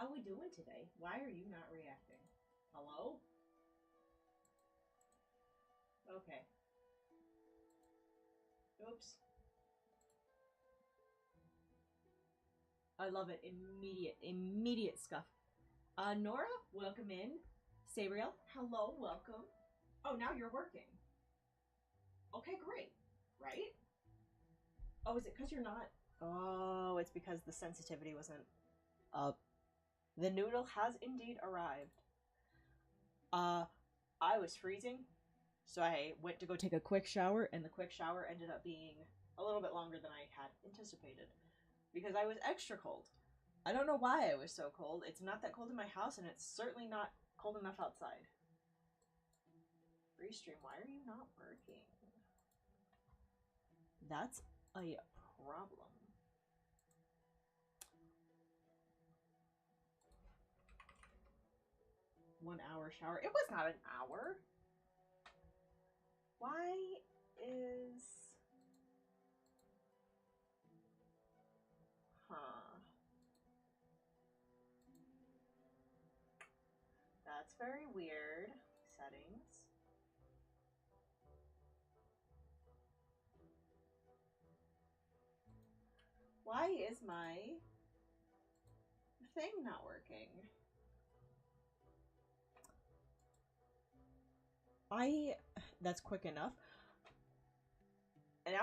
How we doing today? Why are you not reacting? Hello? Okay. Oops. I love it. Immediate scuff. Nora, welcome in. Sabriel, hello, welcome. Oh, now you're working. Okay, great. Right? Oh, is it because you're not? Oh, it's because the sensitivity wasn't up. The noodle has indeed arrived. I was freezing, so I went to go take a quick shower, and the quick shower ended up being a little bit longer than I had anticipated because I was extra cold. I don't know why I was so cold. It's not that cold in my house, and it's certainly not cold enough outside. Restream, why are you not working? That's a problem. One hour shower. It was not an hour. Why is... Huh. That's very weird. Settings. Why is my thing not working? That's quick enough. An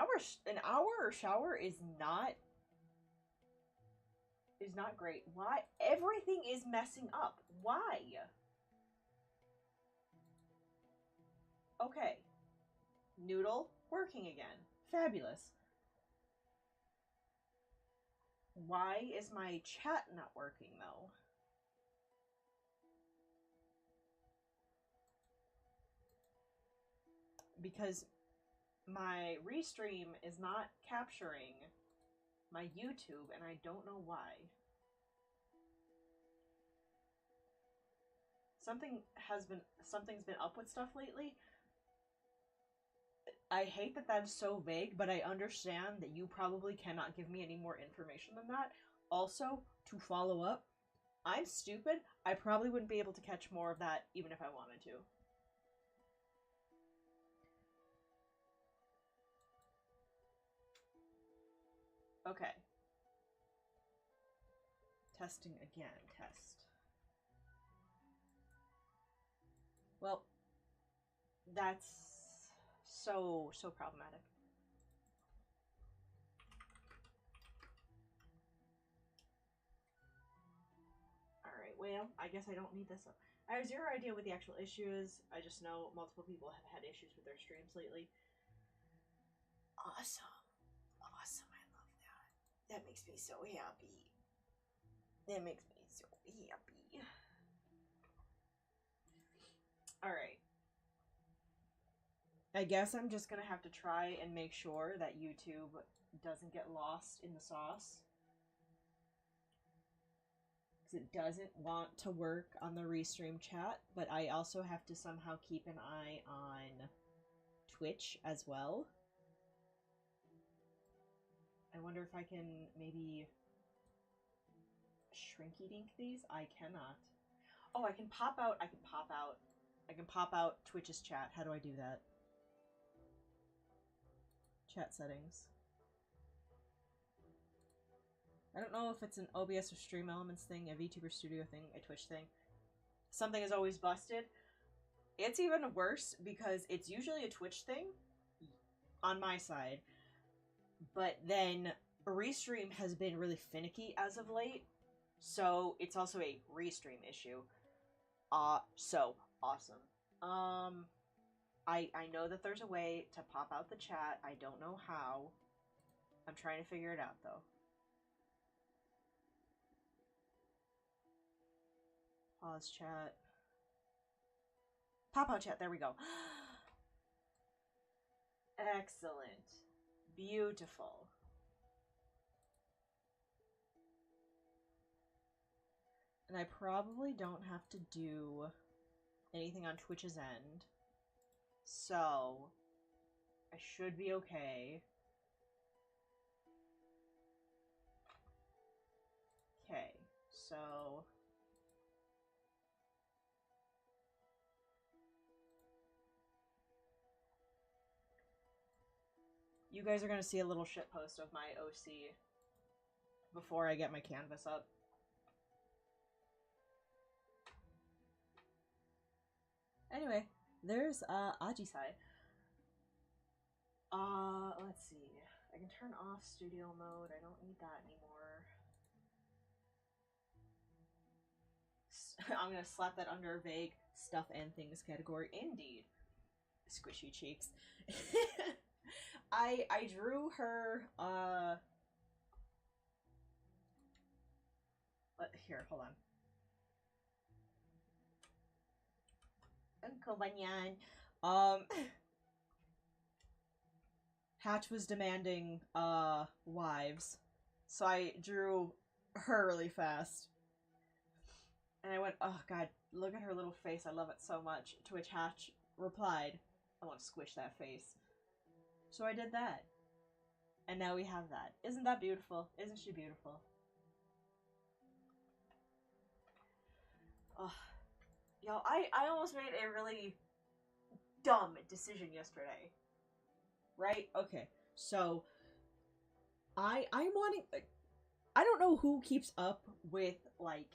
hour shower is not great. Why? Everything is messing up. Why? Okay. Noodle working again. Fabulous. Why is my chat not working though? Because my restream is not capturing my YouTube, and I don't know why. Something's been up with stuff lately. I hate that that's so vague, but I understand that you probably cannot give me any more information than that. Also, to follow up, I'm stupid. I probably wouldn't be able to catch more of that even if I wanted to. Okay. Testing again. Test. Well, that's so problematic. Alright, well, I guess I don't need this up. I have zero idea what the actual issue is. I just know multiple people have had issues with their streams lately. Awesome. Awesome, I love that. That makes me so happy. That makes me so happy. Alright. I guess I'm just gonna have to try and make sure that YouTube doesn't get lost in the sauce. Because it doesn't want to work on the restream chat, but I also have to somehow keep an eye on Twitch as well. I wonder if I can maybe shrinky dink these? I cannot. Oh, I can pop out Twitch's chat. How do I do that? Chat settings. I don't know if it's an OBS or Stream Elements thing, a VTuber Studio thing, a Twitch thing. Something is always busted. It's even worse because it's usually a Twitch thing on my side, but then Restream has been really finicky as of late, so it's also a Restream issue. So awesome. I know that there's a way to pop out the chat. I don't know how. I'm trying to figure it out though. Pause chat. Pop out chat, there we go. Excellent. Beautiful. And I probably don't have to do anything on Twitch's end. So, I should be okay. Okay, so You guys are gonna see a little shitpost of my OC before I get my canvas up. Anyway, there's Ajisai. Let's see. I can turn off studio mode. I don't need that anymore. I'm gonna slap that under vague stuff and things category. Indeed. Squishy cheeks. I drew her, here, hold on. Uncle Banyan. Hatch was demanding, wives. So I drew her really fast. And I went, oh god, look at her little face, I love it so much. To which Hatch replied, I want to squish that face. So I did that. And now we have that. Isn't that beautiful? Isn't she beautiful? Oh, yo, I almost made a really dumb decision yesterday. Right? Okay. So I'm wanting, I don't know who keeps up with like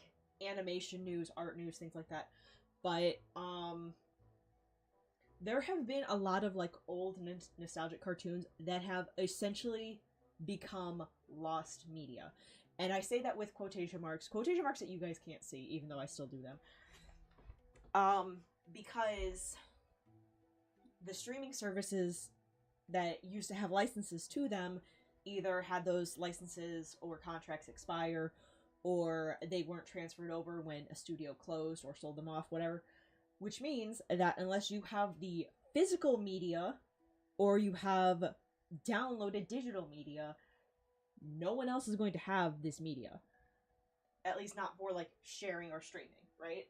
animation news, art news, things like that, but there have been a lot of like old nostalgic cartoons that have essentially become lost media. And I say that with quotation marks that you guys can't see, even though I still do them. Because the streaming services that used to have licenses to them either had those licenses or contracts expire, or they weren't transferred over when a studio closed or sold them off, whatever. Which means that unless you have the physical media or you have downloaded digital media, no one else is going to have this media. At least not for like sharing or streaming, right?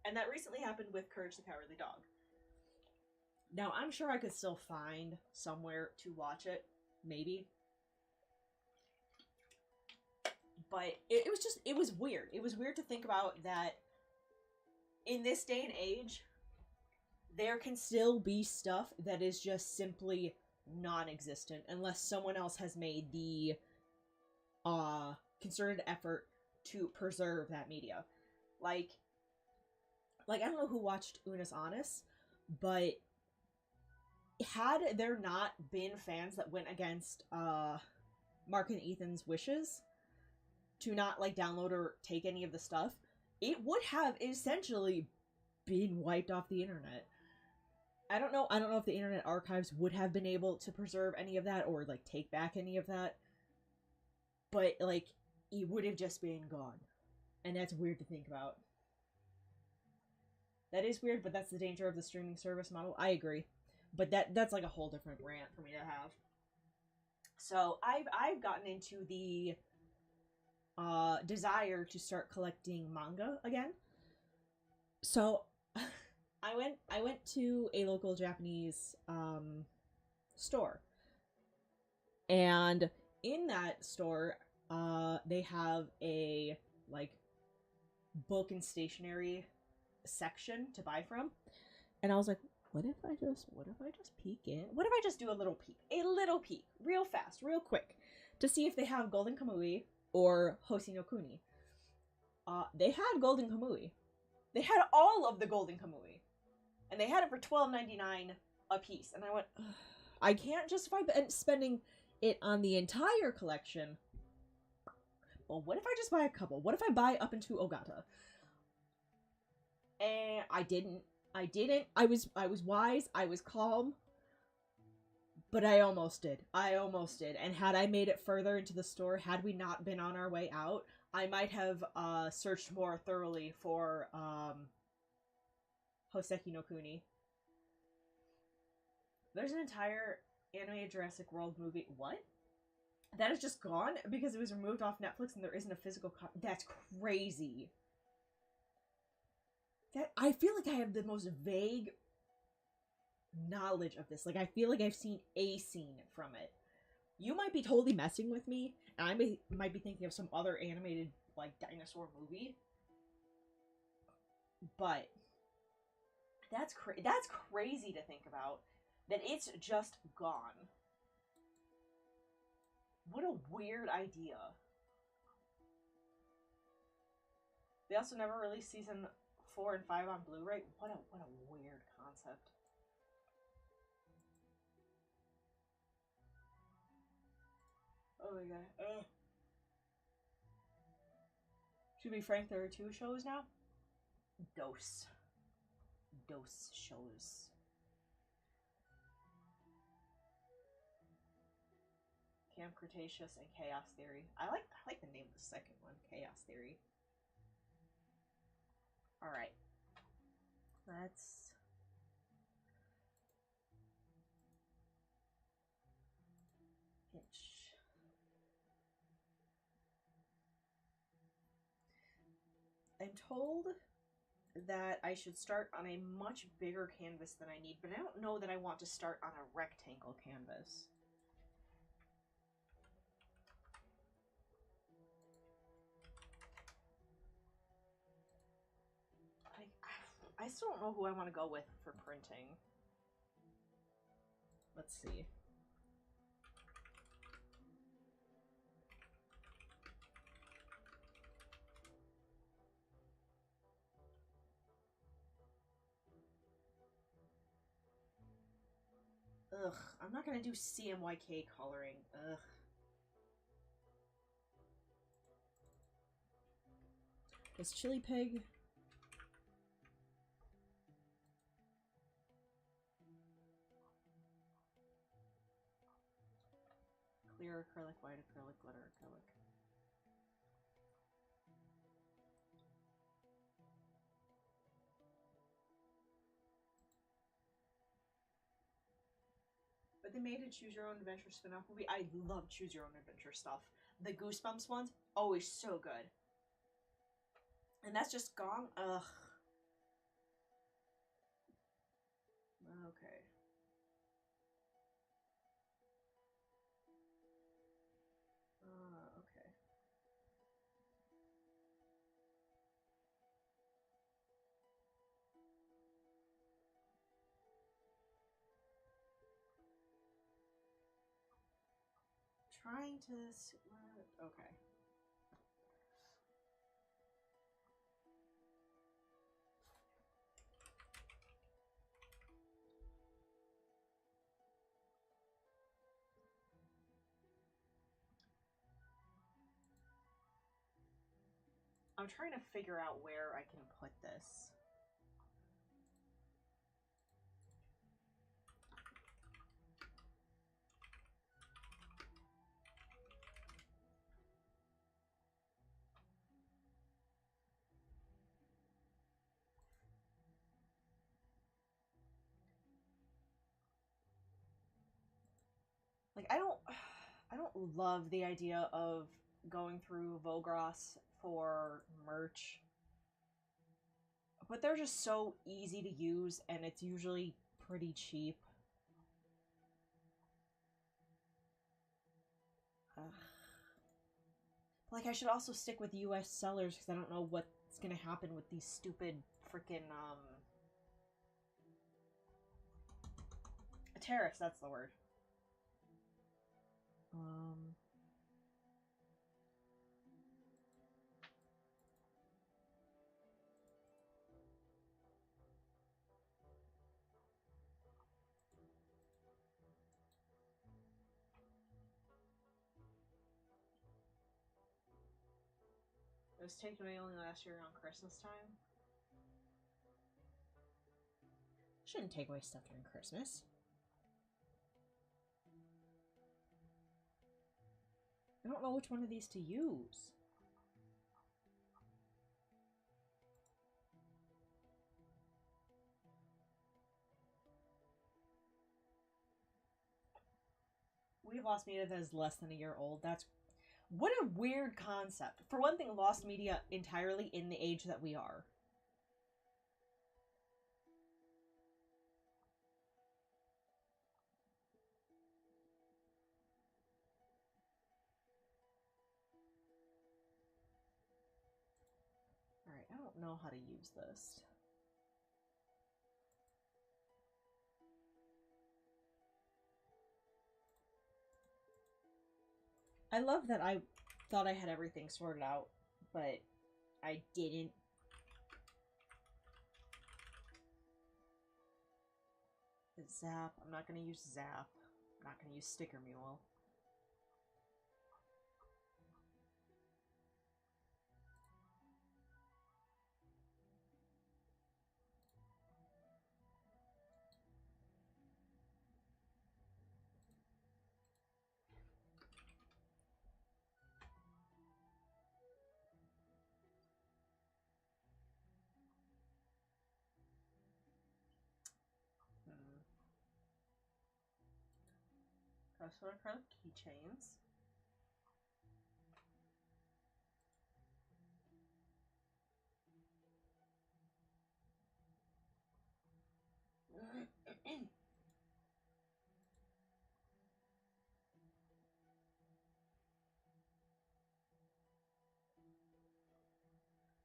And that recently happened with Courage the Cowardly Dog. Now, I'm sure I could still find somewhere to watch it, maybe. But it was weird. It was weird to think about that in this day and age, there can still be stuff that is just simply non-existent unless someone else has made the concerted effort to preserve that media. Like I don't know who watched Unis Honest, but had there not been fans that went against Mark and Ethan's wishes to not like download or take any of the stuff, it would have essentially been wiped off the internet. I don't know if the Internet Archives would have been able to preserve any of that or like take back any of that. But like it would have just been gone. And that's weird to think about. That is weird, but that's the danger of the streaming service model. I agree. But that's like a whole different rant for me to have. So I've gotten into the desire to start collecting manga again. So I went to a local Japanese store. And in that store, they have a like book and stationery section to buy from. And I was like, what if I just peek in? What if I just do a little peek, real fast, real quick, to see if they have Golden Kamui or Hoshi no Kuni. They had Golden Kamui. They had all of the Golden Kamui. And they had it for $12.99 a piece. And I went, ugh, I can't justify spending it on the entire collection. Well, what if I just buy a couple? What if I buy up into Ogata? And I didn't. I was wise. I was calm. But I almost did. And had I made it further into the store, had we not been on our way out, I might have searched more thoroughly for Hoseki no Kuni. There's an entire anime Jurassic World movie. What? That is just gone because it was removed off Netflix and there isn't a physical copy. That's crazy. That I feel like I have the most vague knowledge of this. Like, I feel like I've seen a scene from it. You might be totally messing with me, and I might be thinking of some other animated, like, dinosaur movie. But that's crazy to think about. That it's just gone. What a weird idea. They also never released season 4 and 5 on Blu-ray. What a weird concept. Oh my god. To be frank, there are 2 shows now. Dose shows. Camp Cretaceous and Chaos Theory. I like the name of the second one, Chaos Theory. Alright. Let's... Itch. I'm told that I should start on a much bigger canvas than I need, but I don't know that I want to start on a rectangle canvas. I still don't know who I want to go with for printing. Let's see. Ugh, I'm not gonna do CMYK coloring. Ugh. Is Chili Pig? Clear acrylic, white acrylic, glitter acrylic. But they made a Choose Your Own Adventure spin-off movie. I love Choose Your Own Adventure stuff. The Goosebumps ones, always so good. And that's just gone. Ugh. Okay. Okay. Trying to... Okay. I'm trying to figure out where I can put this. Like, I don't love the idea of going through Vogros for merch. But they're just so easy to use, and it's usually pretty cheap. Ugh. Like, I should also stick with US sellers, because I don't know what's gonna happen with these stupid freaking, tariffs, that's the word. It was taken away only last year around Christmas time. Shouldn't take away stuff during Christmas. I don't know which one of these to use. We've lost media that is less than a year old. That's... What a weird concept. For one thing, lost media entirely in the age that we are. Alright, I don't know how to use this. I love that I thought I had everything sorted out, but I didn't. Zap. I'm not going to use Zap. I'm not going to use Sticker Mule. So acrylic keychains.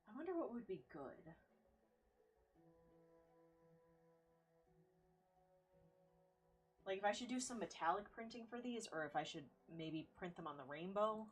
I wonder what would be good. Like, if I should do some metallic printing for these, or if I should maybe print them on the rainbow.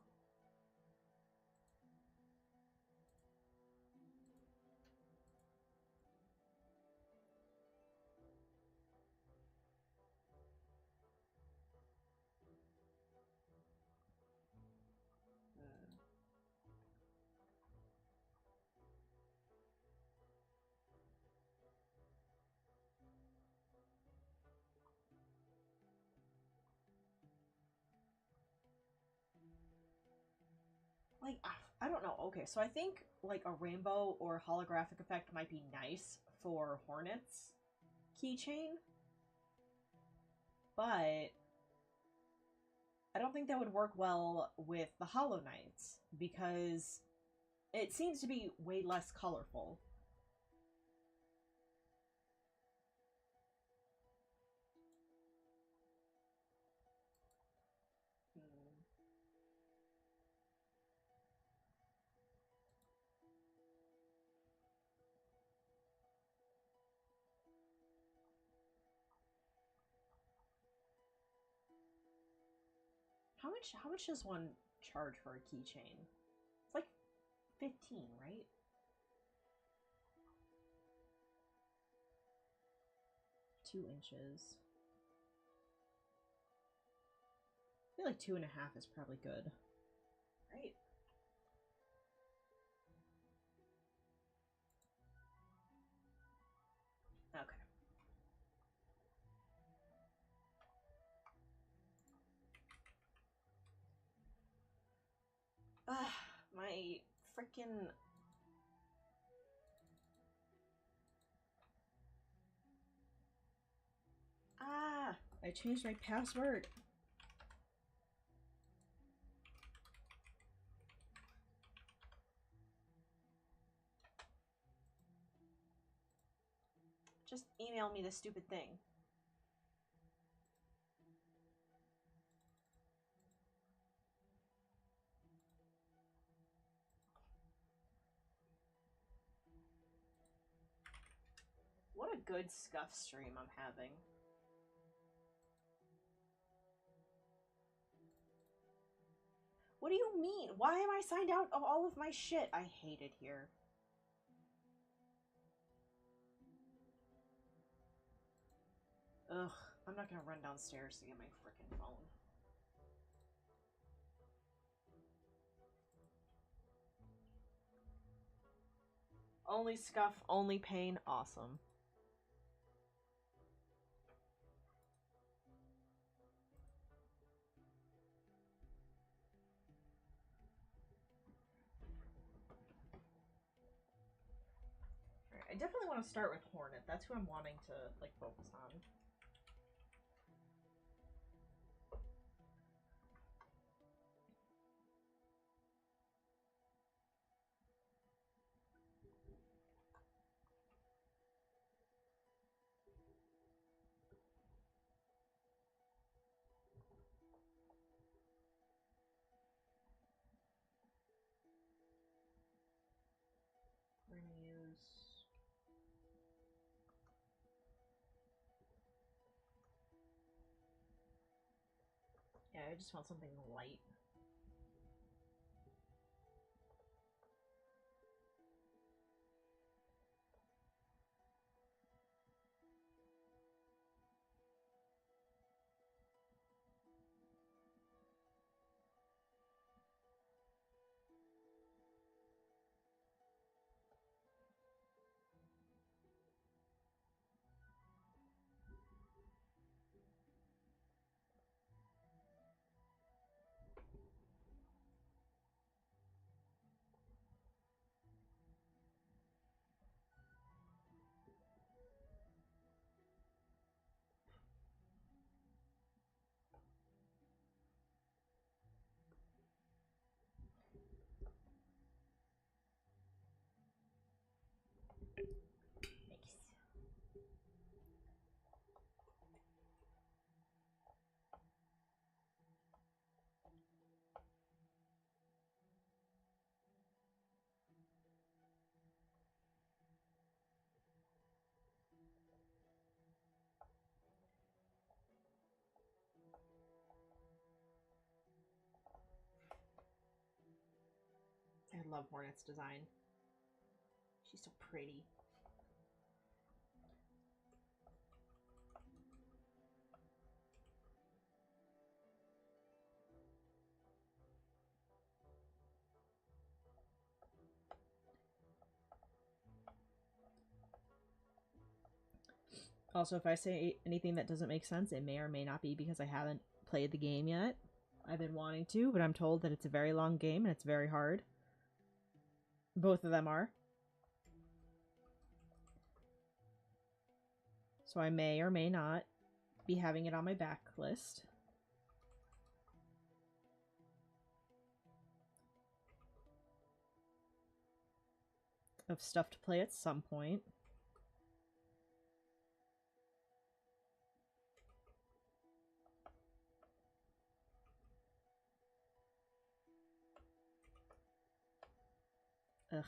Like, I don't know. Okay, so I think, like, a rainbow or holographic effect might be nice for Hornet's keychain. But I don't think that would work well with the Hollow Knights, because it seems to be way less colorful. How much does one charge for a keychain? It's like 15, right? 2 inches. I feel like 2.5 is probably good. Right? Okay. My freaking... I changed my password. Just email me the stupid thing. What a good scuff stream I'm having. What do you mean? Why am I signed out of all of my shit? I hate it here. Ugh, I'm not gonna run downstairs to get my frickin' phone. Only scuff, only pain, awesome. I definitely want to start with Hornet. That's who I'm wanting to, like, focus on. We're gonna use... Yeah, I just want something light. love Hornet's design. She's so pretty. Also, if I say anything that doesn't make sense, it may or may not be because I haven't played the game yet. I've been wanting to, but I'm told that it's a very long game and it's very hard. Both of them are. So I may or may not be having it on my backlist. Of stuff to play at some point. Ugh.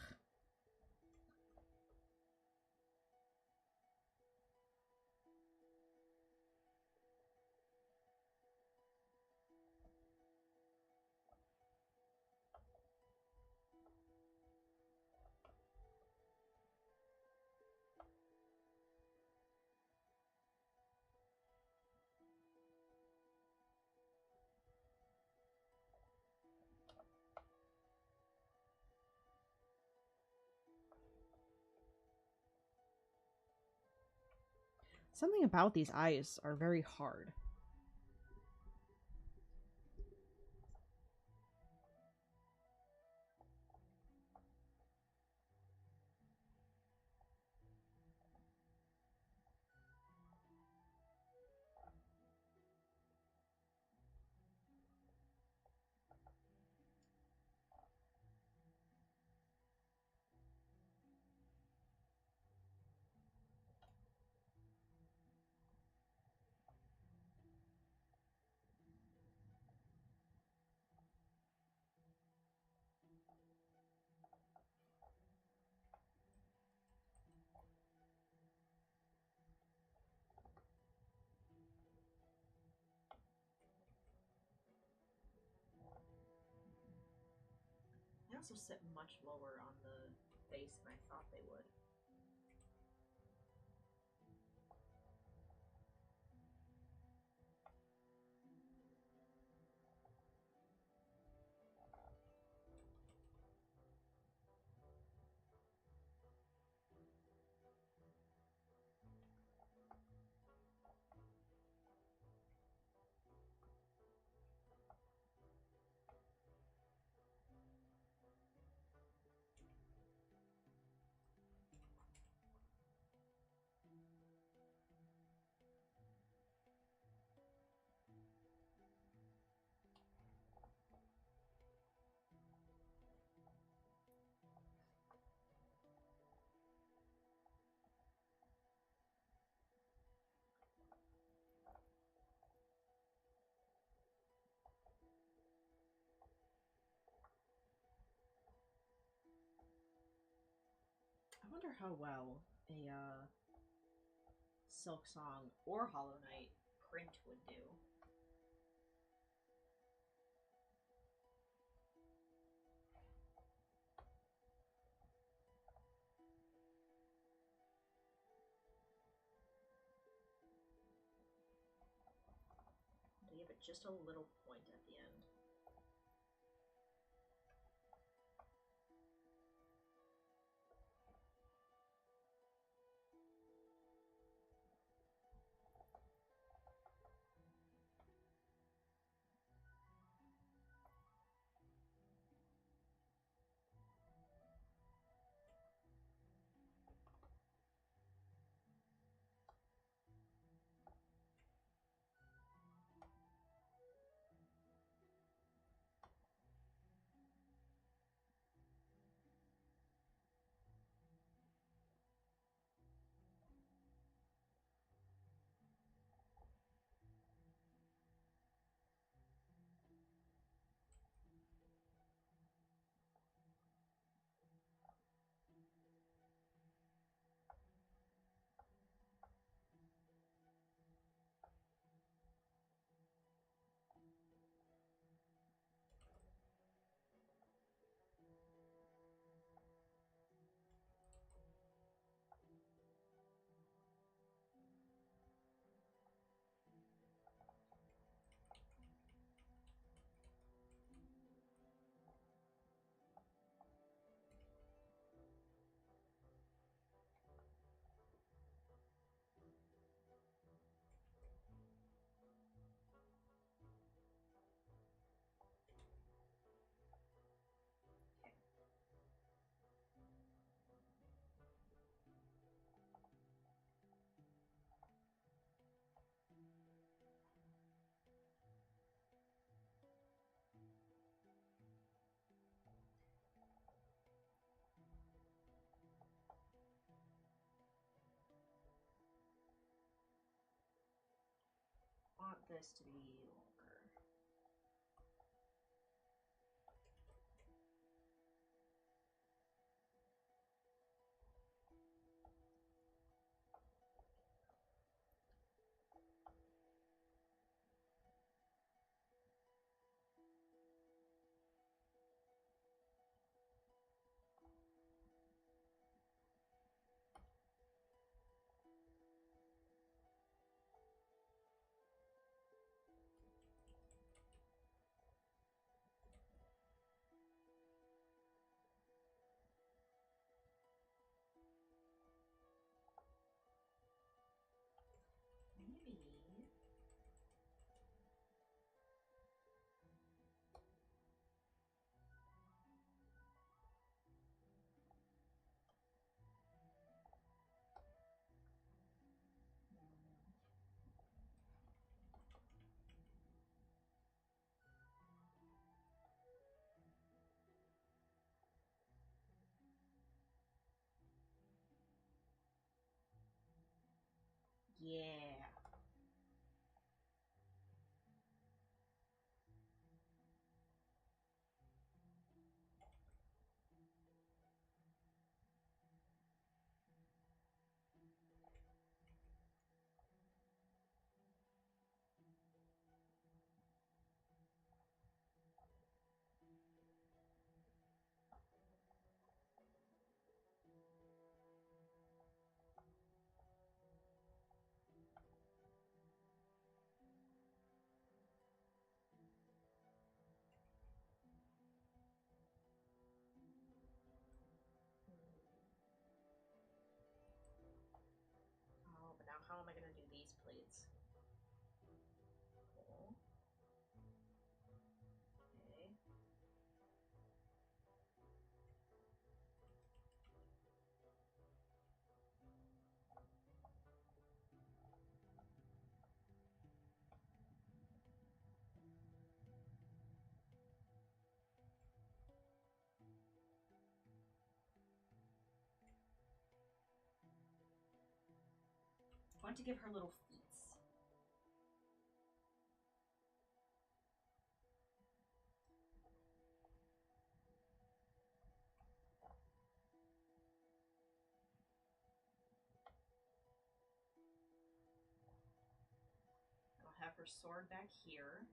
Something about these eyes are very hard. They also sit much lower on the face than I thought they would. I wonder how well a Silksong or Hollow Knight print would do. To give it just a little point at the end. want this to be longer. Maybe. Yeah. Oh, but now how am I gonna do these pleats? Cool. Okay. I want to give her little feet. I'll have her sword back here.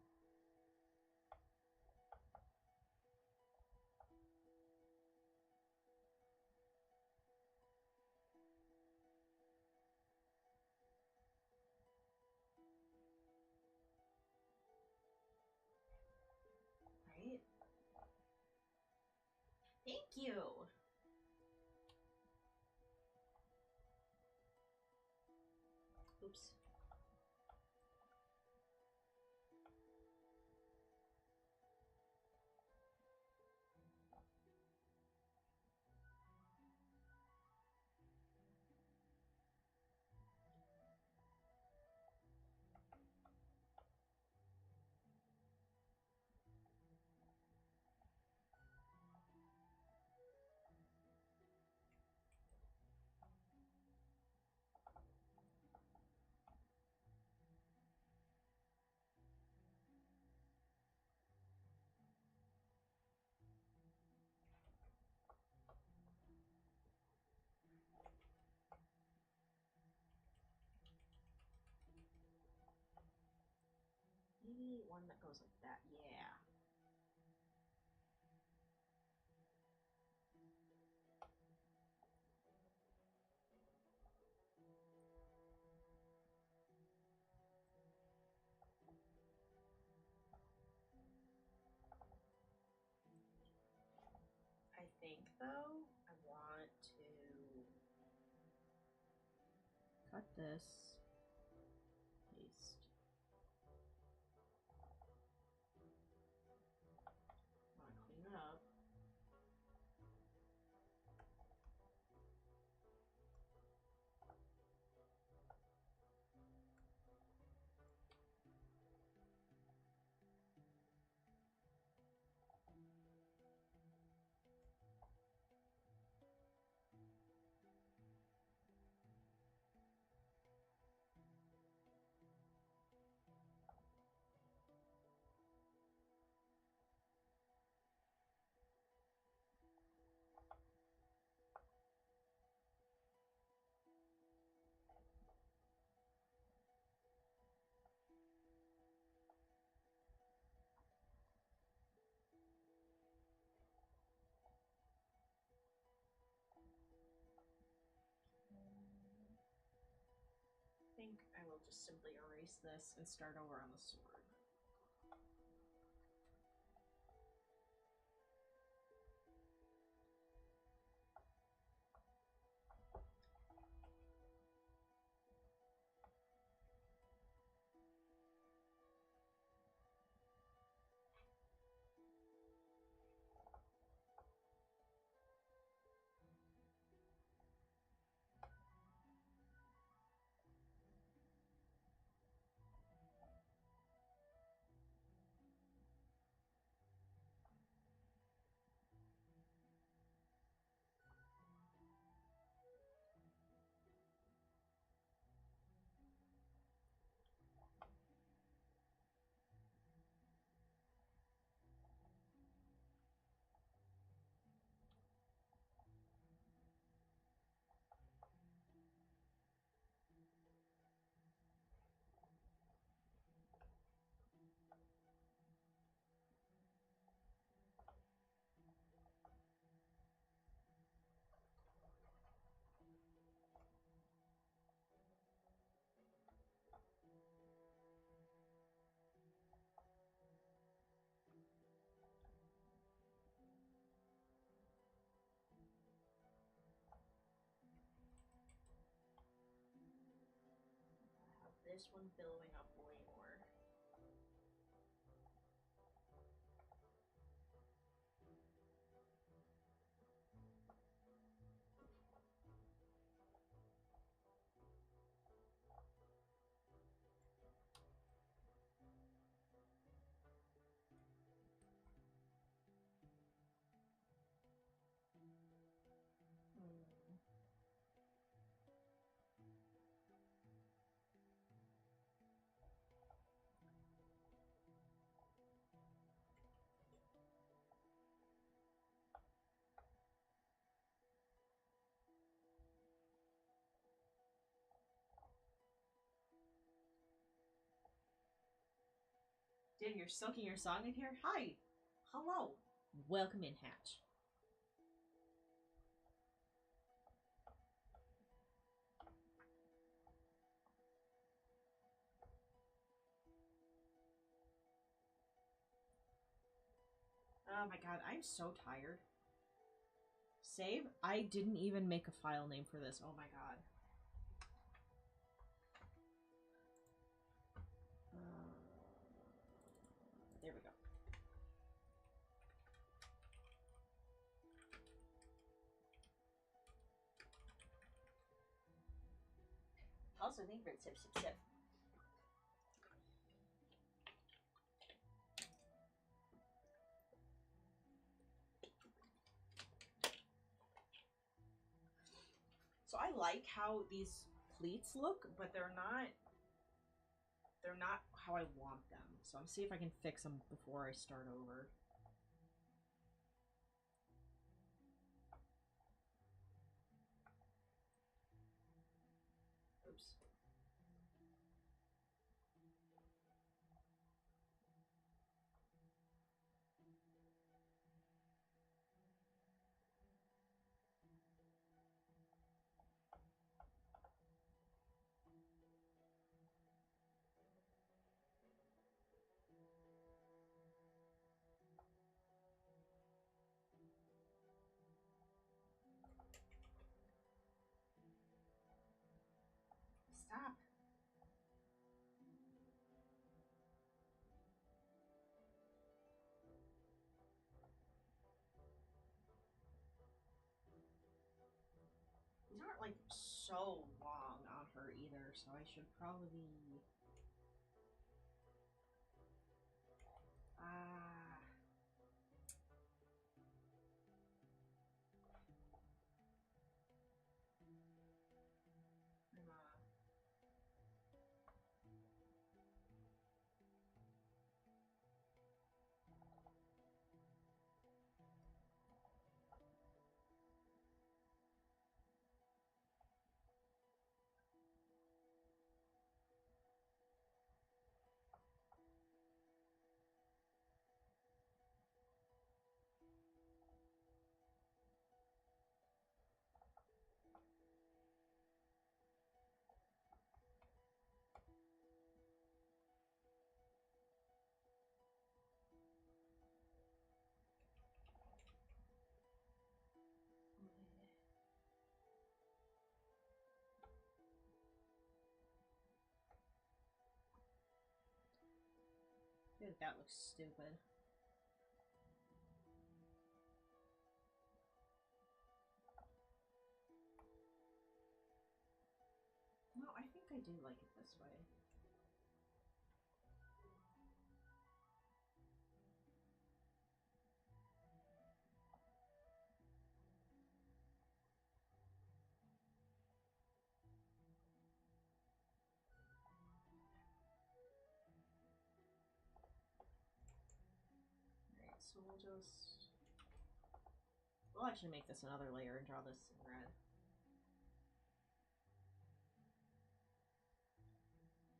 Right? Thank you! Oops. Maybe one that goes like that. Yeah. I think, though, I want to cut this, paste. I want to clean it up. just simply erase this and start over on the sword. This one billowing up way more. Damn, you're soaking your song in here? Hi! Hello! Welcome in, Hatch. Oh my god, I'm so tired. Save? I didn't even make a file name for this. Oh my god. There we go. Also, think for sip, sip, sip. So I like how these pleats look, but they're not how I want them. So I'm gonna see if I can fix them before I start over. Oops. Stop. These aren't like so long on her either, so I should probably... feel like that looks stupid. No, I think I do like it this way. Alright, so we'll actually make this another layer and draw this in red.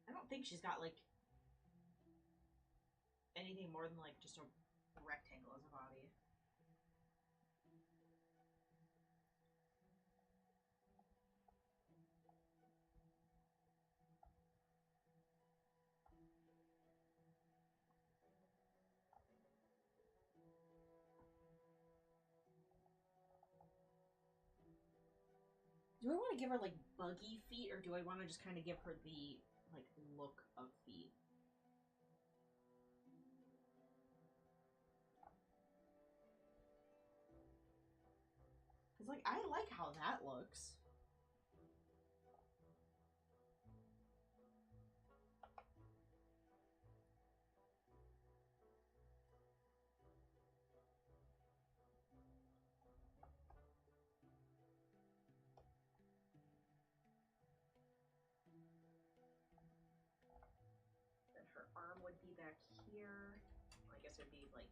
I don't think she's got, like, anything more than, like, just a rectangle as a body. Do I want to give her, like, buggy feet, or do I want to just kind of give her the, like, look of feet? Because, like, I like how that looks. Then her arm would be back here. Well, I guess it would be, like...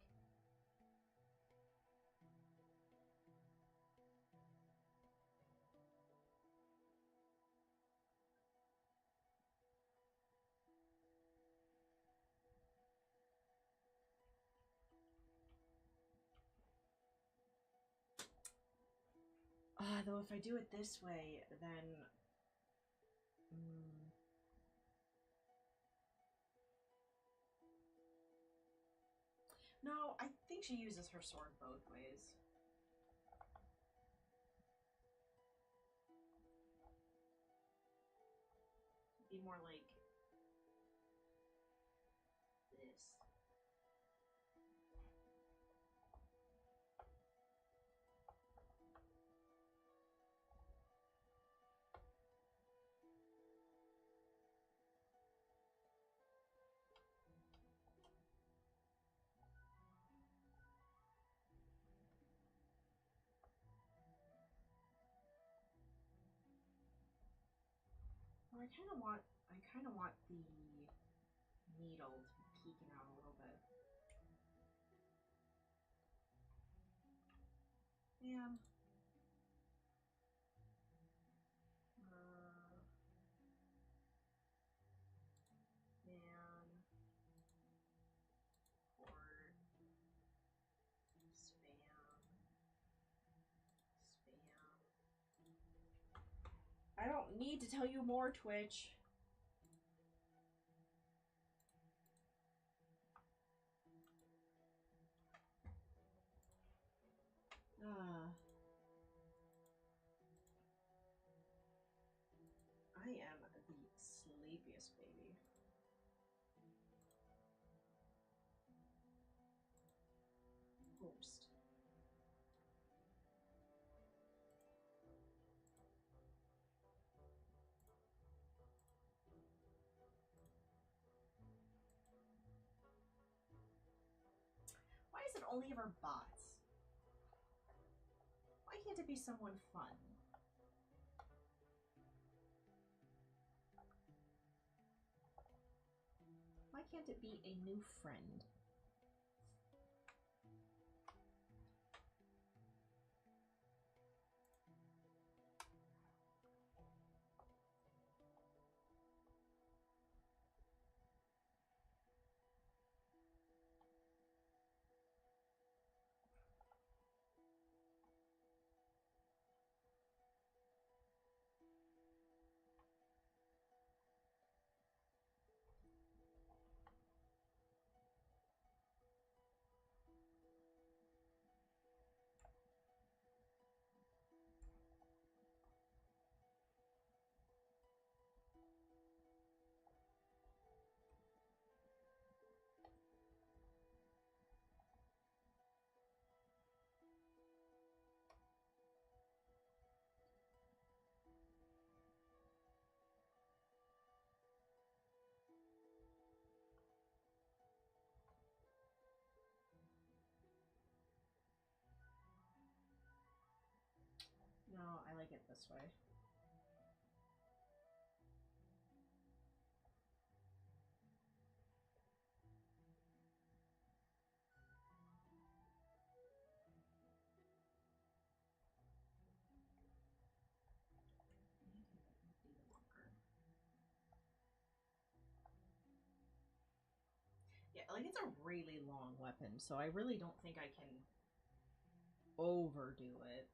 though if I do it this way, then... No, I think she uses her sword both ways. It'd be more like... this. Well, I kind of want the needle to be peeking out a little bit. Man. Man. Cord. Spam. I don't need to tell you more, Twitch. I am the sleepiest baby. Host. Why is it only ever bots? Why can't it be someone fun? Why can't it be a new friend? like it this way. Yeah, like it's a really long weapon, so I really don't think I can overdo it.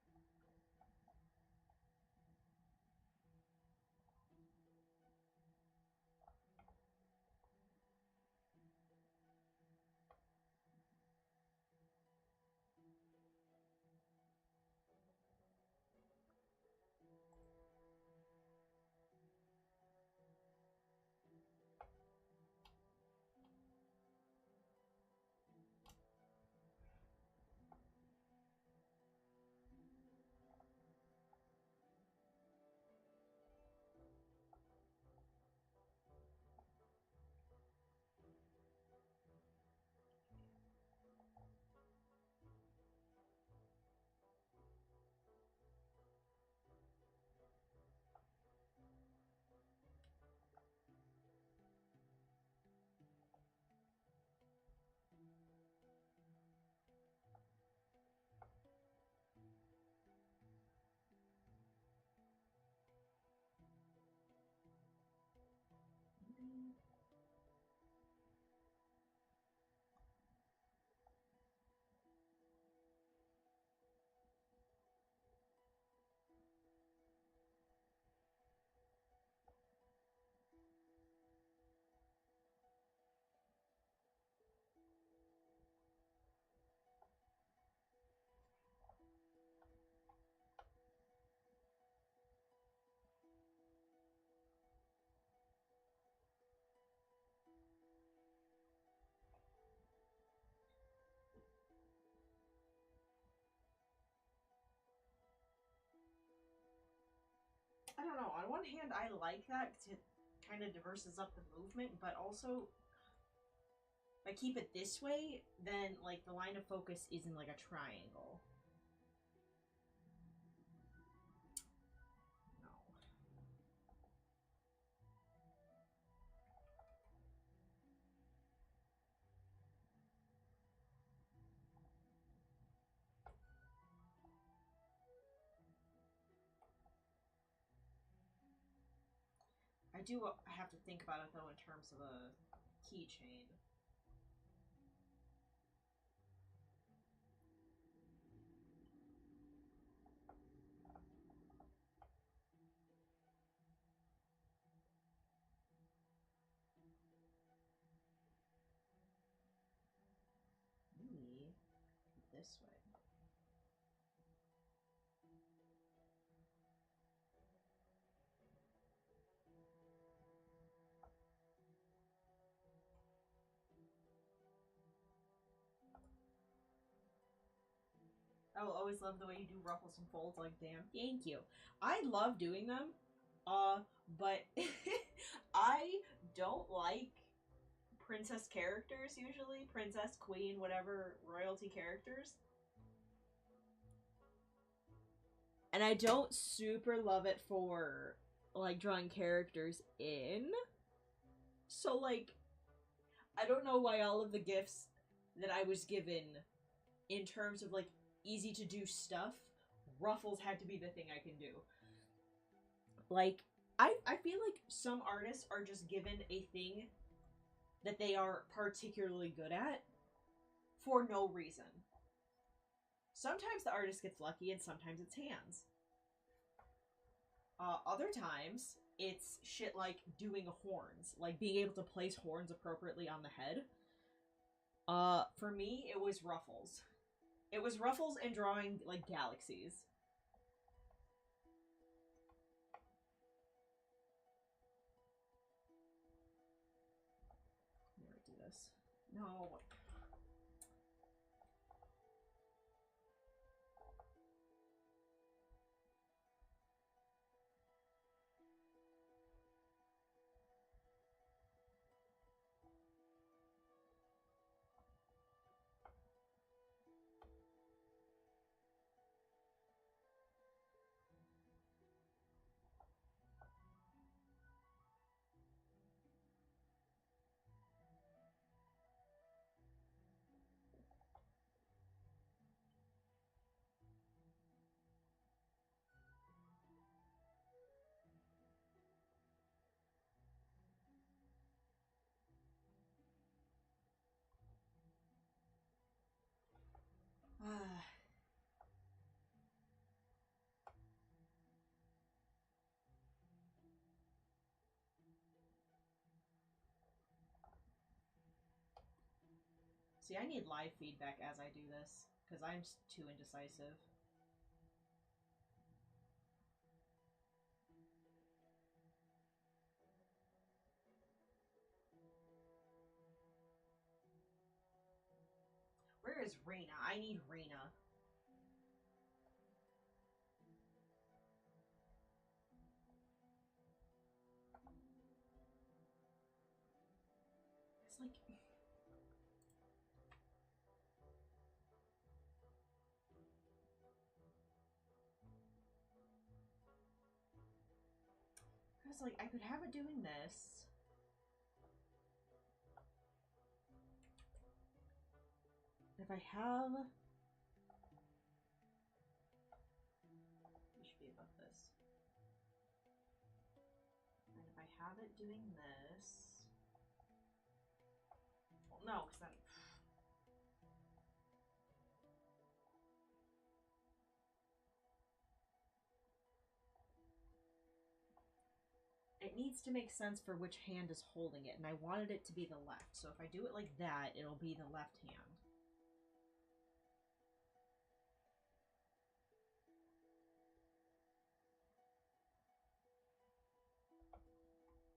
I don't know. On one hand, I like that because it kind of diverses up the movement, but also if I keep it this way, then like the line of focus isn't like a triangle. No. I do have to think about it though in terms of a keychain. Maybe this way. I will always love the way you do ruffles and folds. Like, damn, thank you. I love doing them, but I don't like princess characters usually. Princess, queen, whatever, royalty characters. And I don't super love it for, like, drawing characters in. So, like, I don't know why all of the gifts that I was given in terms of, like, easy to do stuff, ruffles had to be the thing I can do. Like, I feel like some artists are just given a thing that they are particularly good at for no reason. Sometimes the artist gets lucky and sometimes it's hands. Other times, it's shit like doing horns, like being able to place horns appropriately on the head. For me, it was ruffles. It was ruffles and drawing, like, galaxies. Never do this. No. See, I need live feedback as I do this, because I'm too indecisive. Where is Rena? I need Rena. It's like... Because, like, I could have it doing this. If I have... We should be above this. And if I have it doing this... Well, no, because then... It needs to make sense for which hand is holding it, and I wanted it to be the left. So if I do it like that, it'll be the left hand.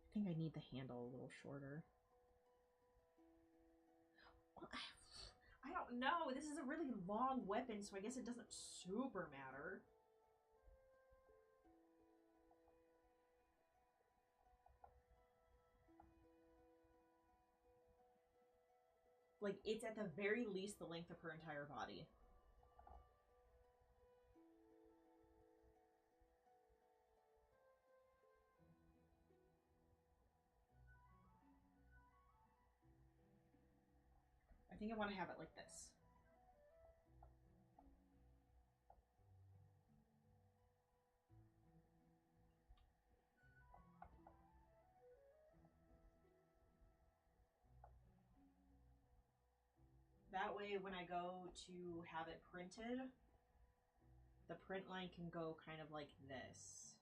I think I need the handle a little shorter. Well, I don't know. This is a really long weapon, so I guess it doesn't super matter. Like, it's at the very least the length of her entire body. I think I want to have it like this. That way, when I go to have it printed, the print line can go kind of like this.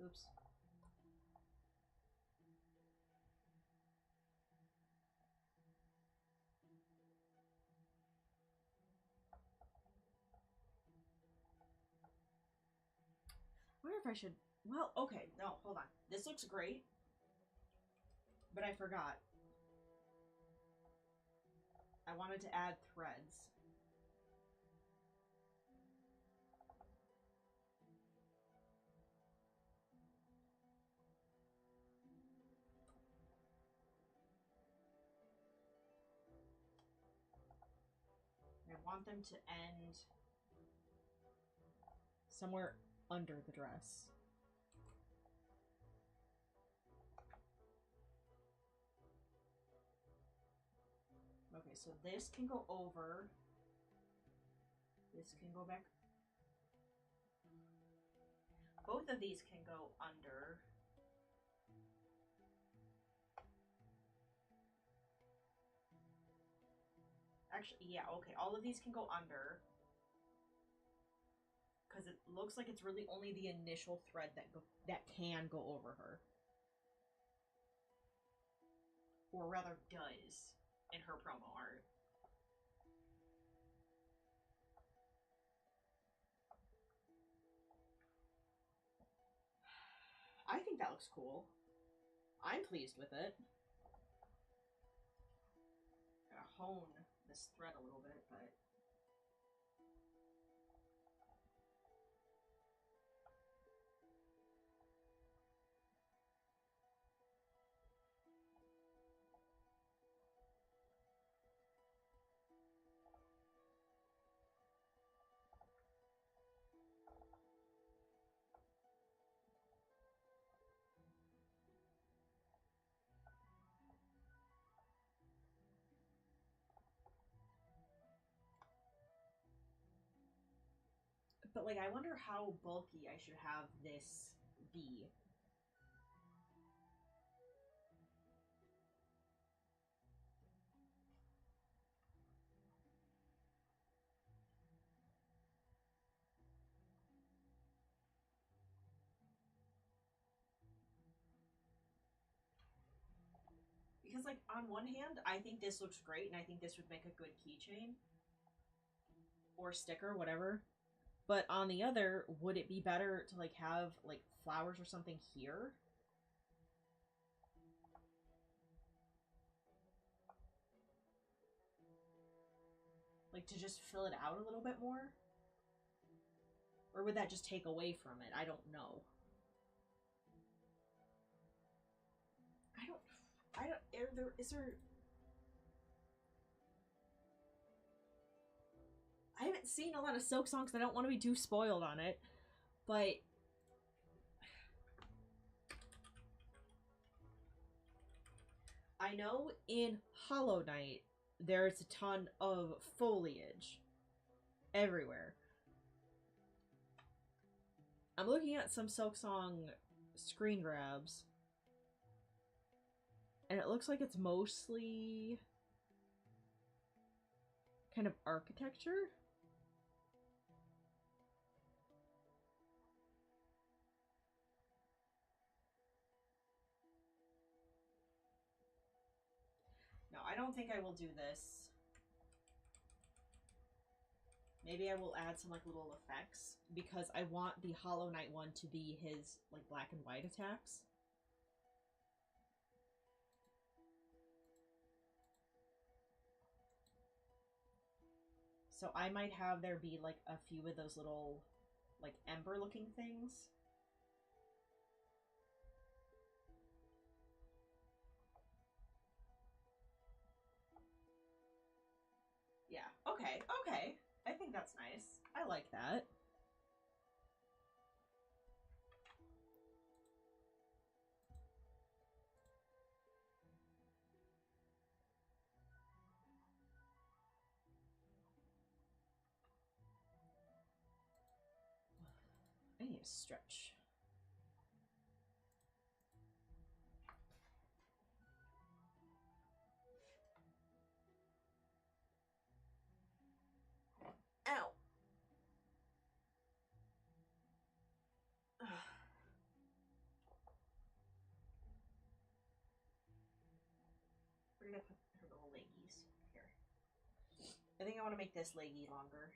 Oops. I wonder if I should... Well, okay. No, hold on. This looks great. But I forgot. I wanted to add threads. I want them to end somewhere under the dress. Okay, so this can go over. This can go back. Both of these can go under. Actually, yeah, okay. All of these can go under. Because it looks like it's really only the initial thread that can go over her. Or rather, does in her promo art. I think that looks cool. I'm pleased with it. Gotta hone this thread a little bit, but... But, like, I wonder how bulky I should have this be. because, like, on one hand, I think this looks great, and I think this would make a good keychain. Or sticker, whatever. But on the other, would it be better to, like, have, like, flowers or something here? Like, to just fill it out a little bit more? Or would that just take away from it? I don't know. Is there... I haven't seen a lot of Silksong because I don't want to be too spoiled on it, but... I know in Hollow Knight, there's a ton of foliage everywhere. I'm looking at some Silksong screen grabs, and it looks like it's mostly kind of architecture. No, I don't think I will do this. Maybe I will add some, like, little effects, because I want the Hollow Knight one to be his, like, black and white attacks. So I might have there be, like, a few of those little, like, ember-looking things. Yeah, okay, okay. I think that's nice. I like that. I need to stretch. Ow! We're gonna put her little leggies here. I think I want to make this leggy longer.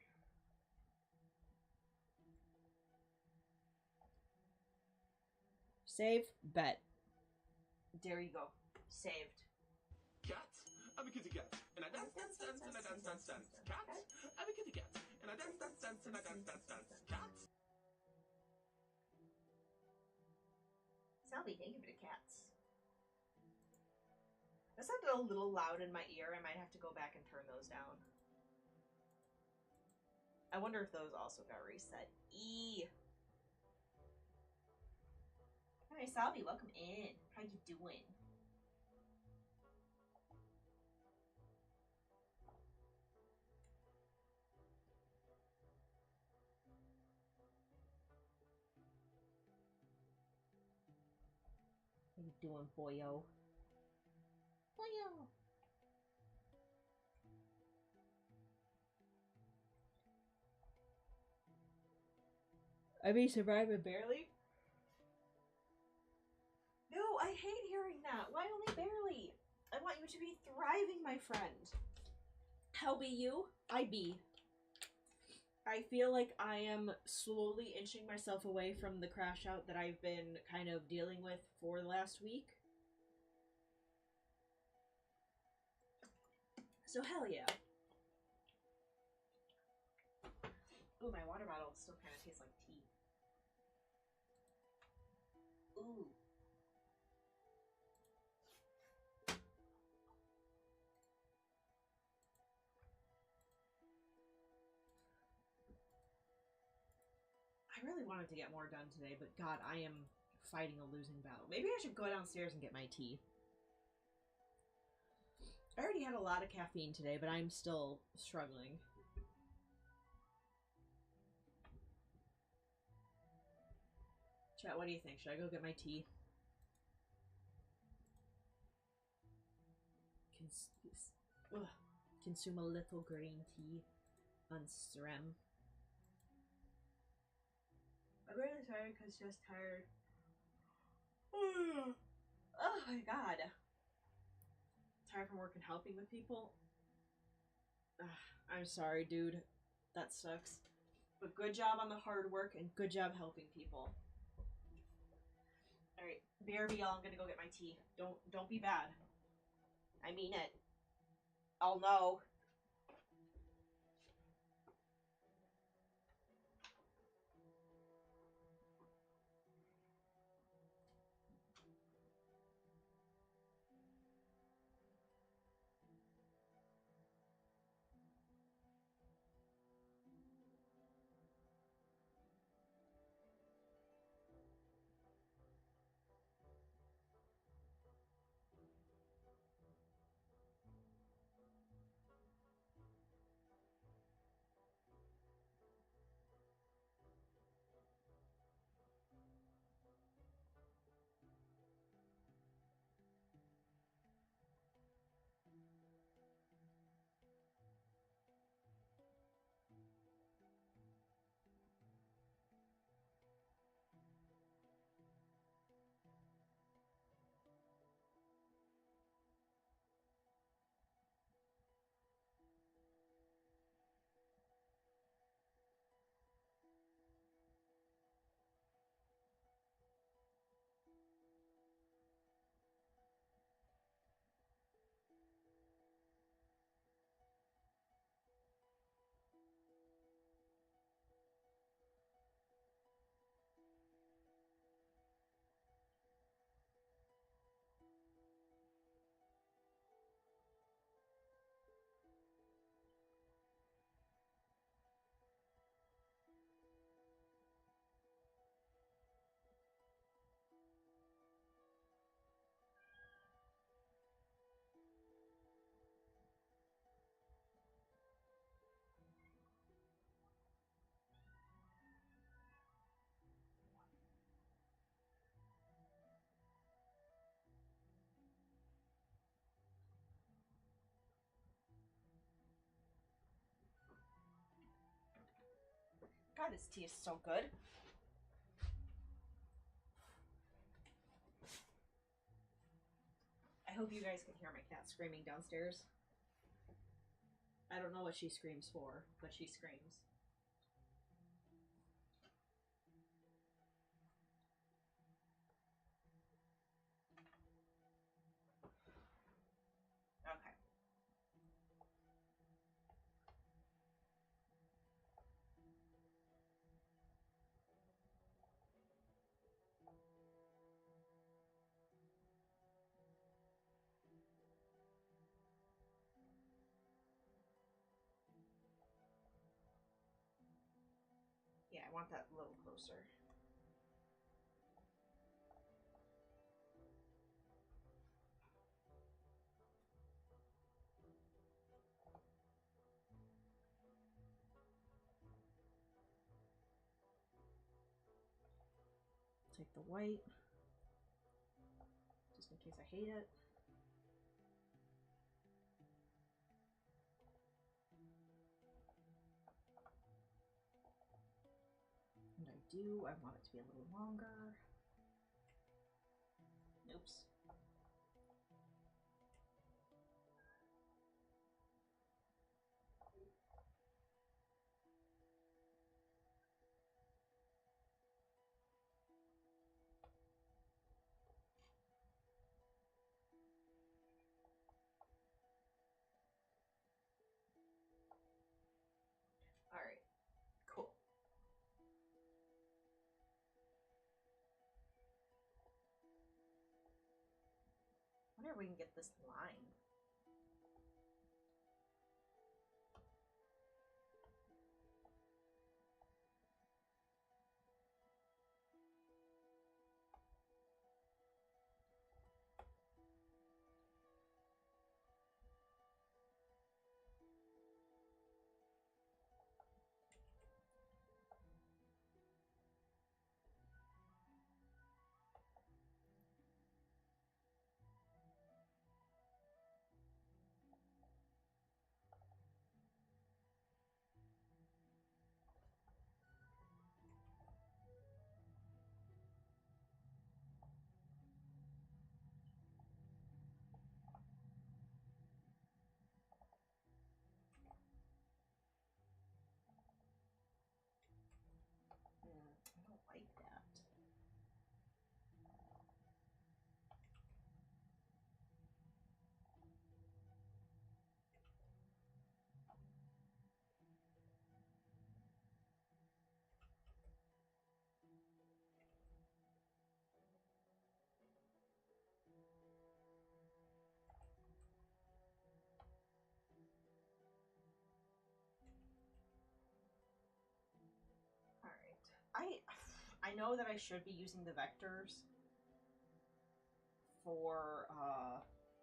Save. Bet. There you go. Saved. Cat, I'm a kitty cat, and I dance, dance, dance, and I dance, dance, dance. Cat, I'm a kitty cat, and I dance, dance, dance, and I dance, dance, dance. Cat. Sally, thank you for the cats. That sounded a little loud in my ear. I might have to go back and turn those down. I wonder if those also got reset. Hi, Salvi, welcome in. How you doing? How you doing, boyo? Boyo! I mean, surviving barely? No, I hate hearing that. Why only barely? I want you to be thriving, my friend. How be you? I be. I feel like I am slowly inching myself away from the crash out that I've been kind of dealing with for the last week. So hell yeah. Ooh, my water bottle still kind of tastes like tea. Ooh. I really wanted to get more done today, but God, I am fighting a losing battle. Maybe I should go downstairs and get my tea. I already had a lot of caffeine today, but I'm still struggling. Chat, what do you think? Should I go get my tea? Consume a little green tea on stream. I'm really tired because just tired. Oh my God. tired from work and helping with people. Ugh, I'm sorry, dude. That sucks. But good job on the hard work and good job helping people. All right, BRB, I'm gonna go get my tea. Don't be bad. I mean it. I'll know. God, this tea is so good. I hope you guys can hear my cat screaming downstairs. I don't know what she screams for, but she screams. Okay. Yeah, I want that a little closer. Take the white, just in case I hate it. And I want it to be a little longer. Oops. All right, cool. I wonder if we can get this line. I know that I should be using the vectors for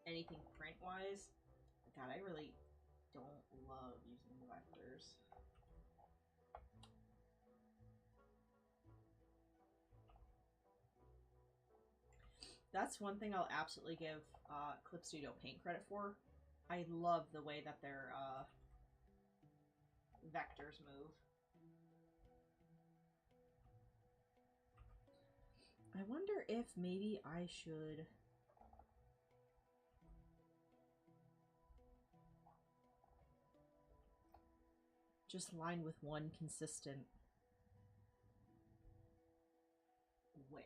anything print-wise. God, I really don't love using the vectors. That's one thing I'll absolutely give Clip Studio Paint credit for. I love the way that their vectors move. I wonder if maybe I should just line with one consistent width.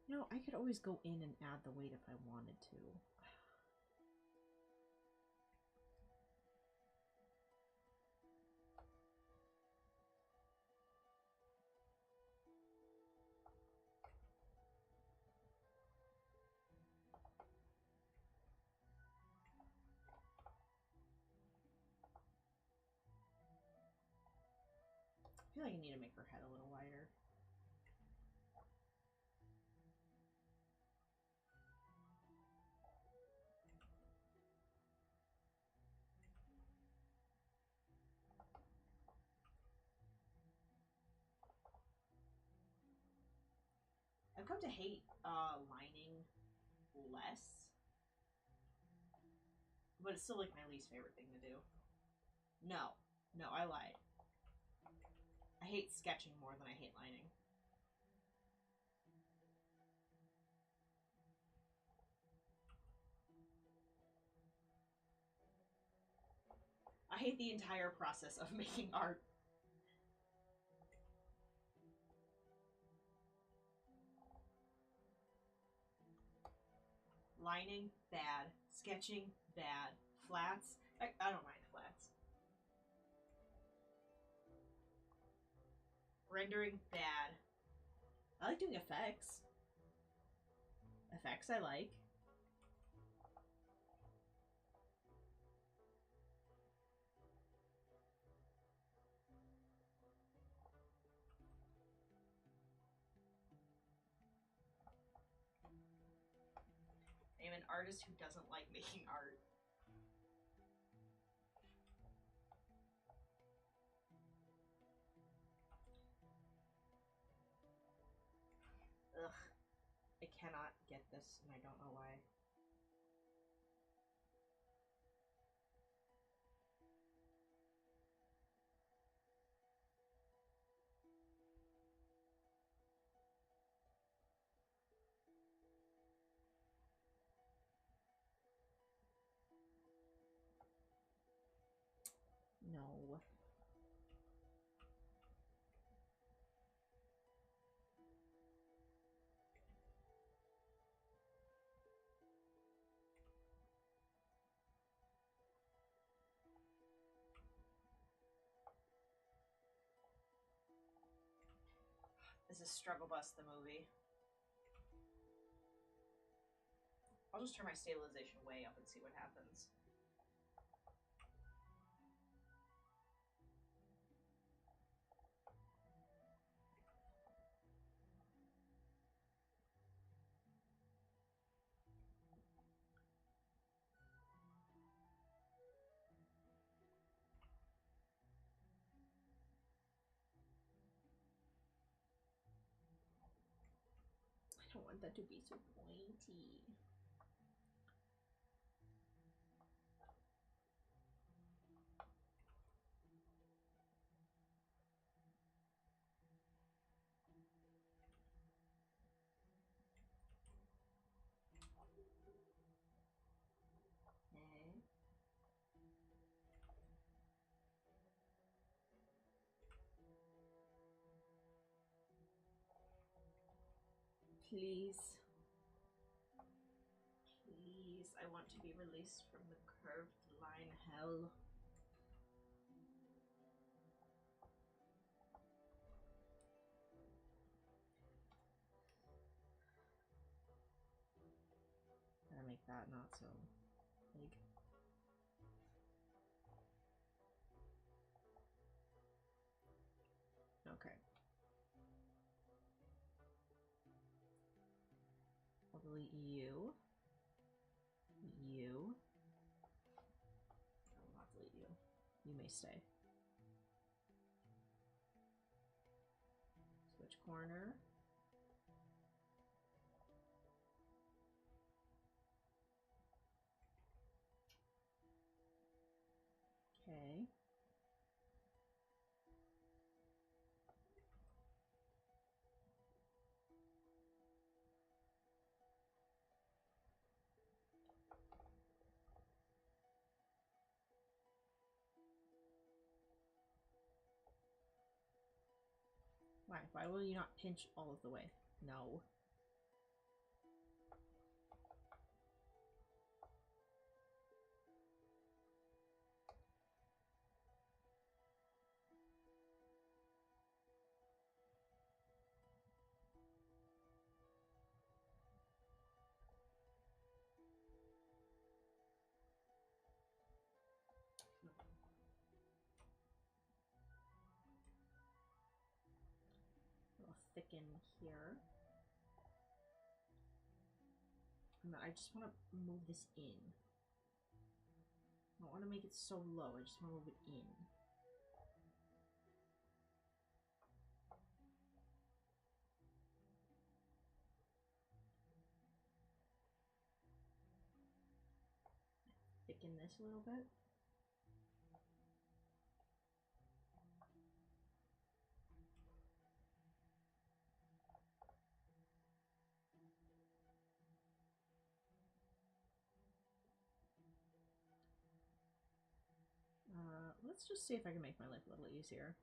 You know, I could always go in and add the weight if I wanted to. I feel like I need to make her head a little wider. I've come to hate lining less, but it's still like my least favorite thing to do. No, I lied. I hate sketching more than I hate lining. I hate the entire process of making art. Lining, bad. Sketching, bad. Flats, I don't mind flats. Rendering, bad. I like doing effects. Effects I like. I am an artist who doesn't like making art. Ugh. I cannot get this, and I don't know why. No. This is Struggle Bus, the movie. I'll just turn my stabilization way up and see what happens. I don't want that to be so pointy. Okay. Please. because I want to be released from the curved line hell. Gotta make that not so big. Okay. I'll delete you. You. I will not delete you. You may stay. Switch corner. Okay. Why will you not pinch all of the way? No. I'll thicken here. And then I just want to move this in. I don't want to make it so low, I just want to move it in. Thicken this a little bit. Let's just see if I can make my life a little easier.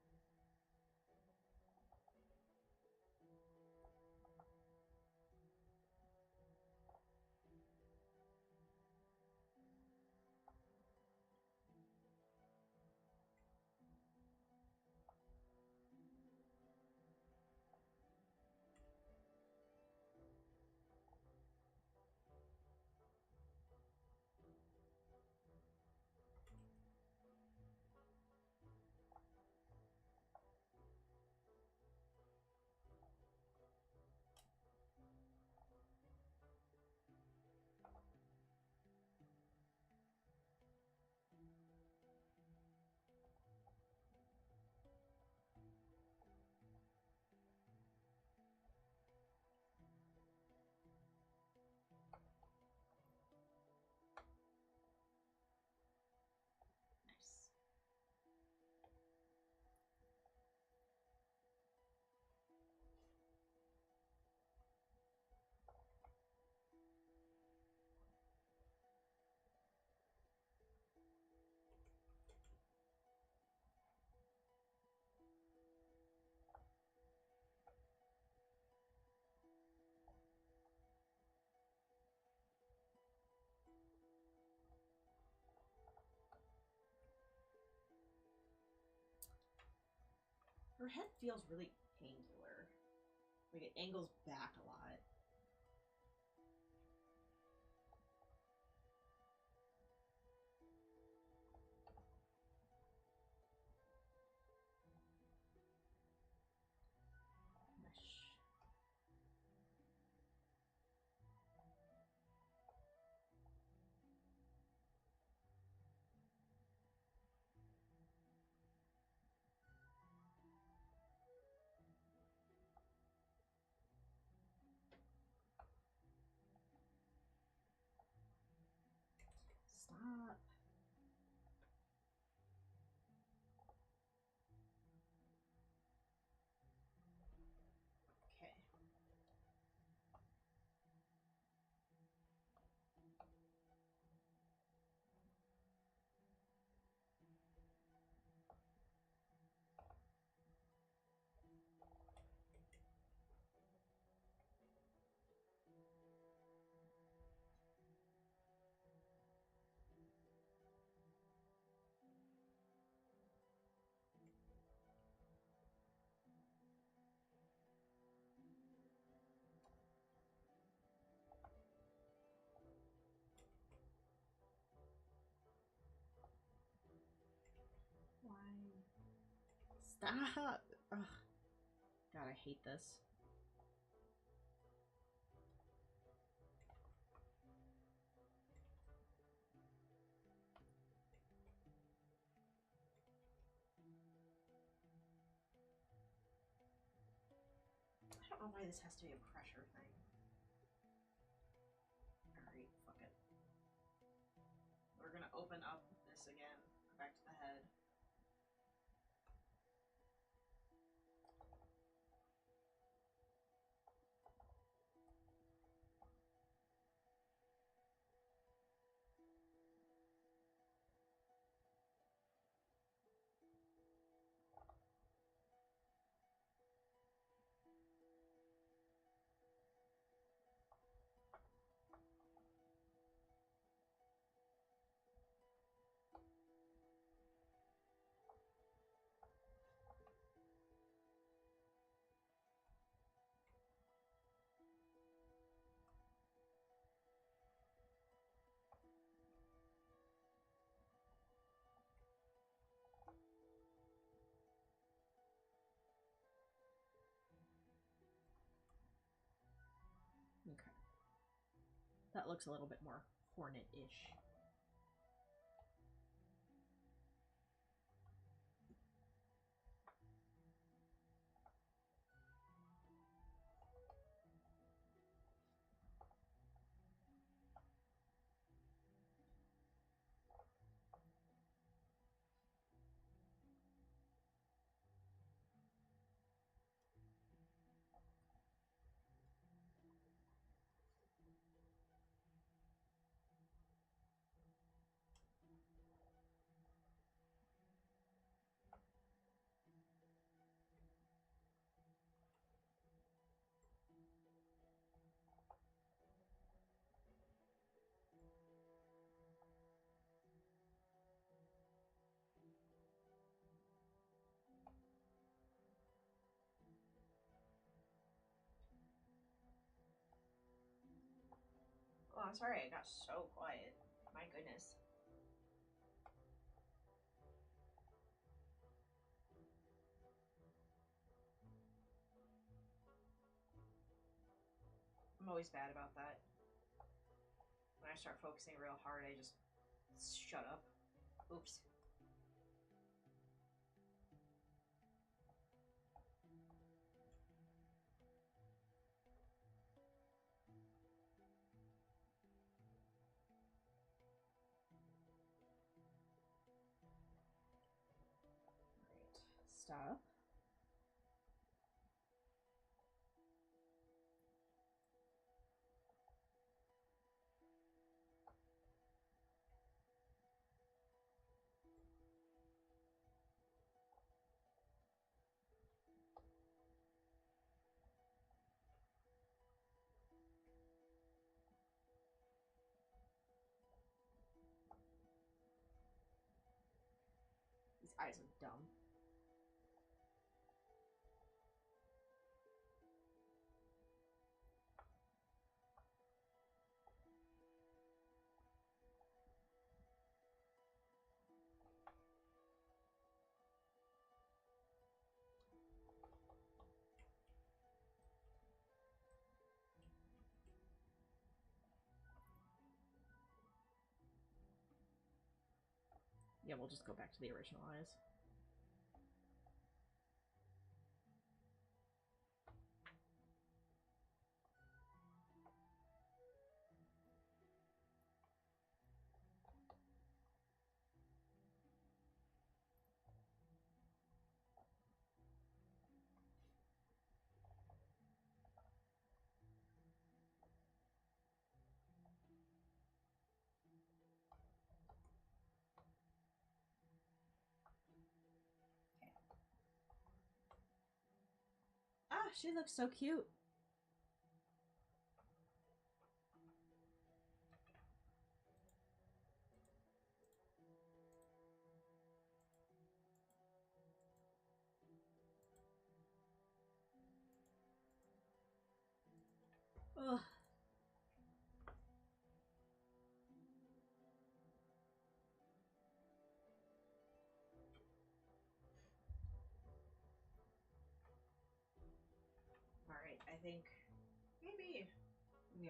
Nice. Her head feels really angular. Like it angles back a lot. Mesh. Stop! Ugh. God, I hate this. I don't know why this has to be a pressure thing. Alright, fuck it. We're gonna open up this again. Go back to the head. Okay. That looks a little bit more hornet-ish. Oh, I'm sorry, I got so quiet. My goodness. I'm always bad about that. When I start focusing real hard, I just shut up. Oops. Right. Stop. These eyes are dumb. Yeah, we'll just go back to the original eyes. Ah, she looks so cute. Ugh. think maybe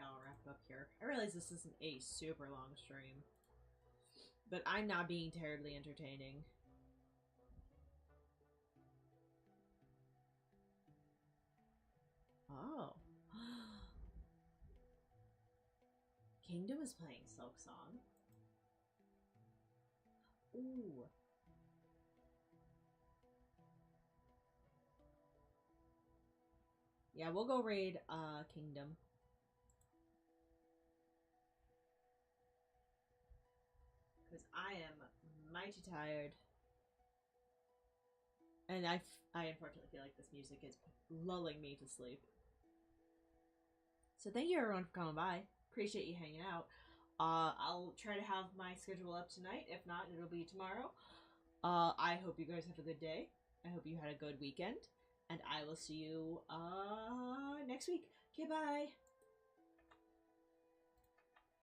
I'll wrap it up here. I realize this isn't a super long stream, but I'm not being terribly entertaining. Oh. Kingdom is playing Silksong. Ooh. Yeah, we'll go raid Kingdom. Because I am mighty tired. And I unfortunately feel like this music is lulling me to sleep. So thank you everyone for coming by. Appreciate you hanging out. I'll try to have my schedule up tonight. If not, it'll be tomorrow. I hope you guys have a good day. I hope you had a good weekend. And I will see you next week. Okay, bye.